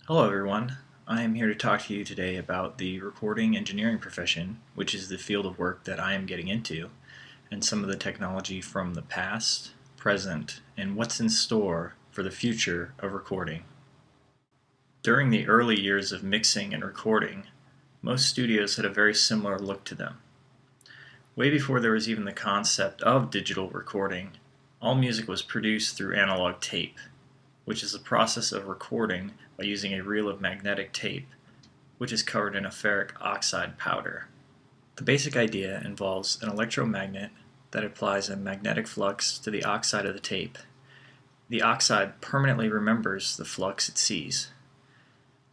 Hello everyone. I am here to talk to you today about the recording engineering profession, which is the field of work that I am getting into, and some of the technology from the past, present, and what's in store for the future of recording. During the early years of mixing and recording, most studios had a very similar look to them. Way before there was even the concept of digital recording, all music was produced through analog tape, which is the process of recording by using a reel of magnetic tape, which is covered in a ferric oxide powder. The basic idea involves an electromagnet that applies a magnetic flux to the oxide of the tape. The oxide permanently remembers the flux it sees.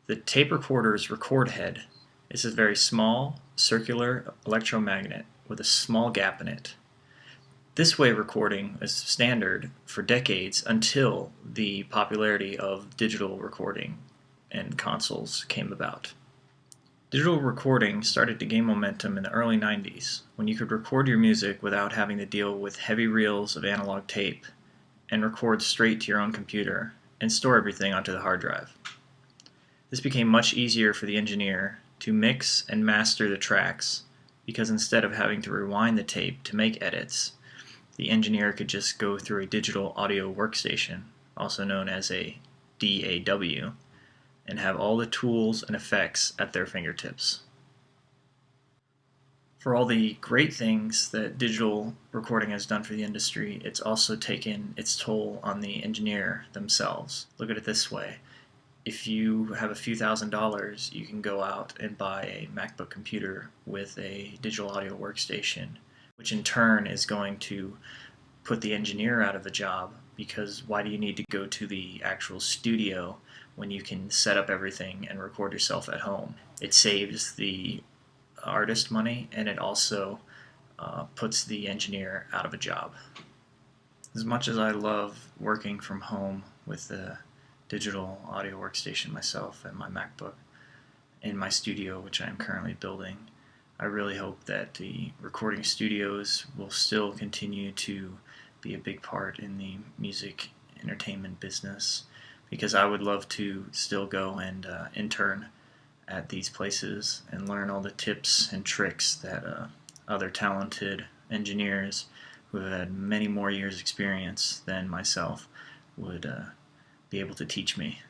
The tape recorder's record head is a very small, circular electromagnet with a small gap in it. This way of recording is standard for decades until the popularity of digital recording and consoles came about. Digital recording started to gain momentum in the early 90s when you could record your music without having to deal with heavy reels of analog tape and record straight to your own computer and store everything onto the hard drive. This became much easier for the engineer to mix and master the tracks because instead of having to rewind the tape to make edits, the engineer could just go through a digital audio workstation, also known as a DAW, and have all the tools and effects at their fingertips. For all the great things that digital recording has done for the industry, it's also taken its toll on the engineer themselves. Look at it this way. If you have a few $1,000s, you can go out and buy a MacBook computer with a digital audio workstation, which in turn is going to put the engineer out of a job, because why do you need to go to the actual studio when you can set up everything and record yourself at home? It saves the artist money, and it also puts the engineer out of a job. As much as I love working from home with the digital audio workstation myself and my MacBook in my studio, which I am currently building, I really hope that the recording studios will still continue to be a big part in the music entertainment business, because I would love to still go and intern at these places and learn all the tips and tricks that other talented engineers who have had many more years experience than myself would be able to teach me.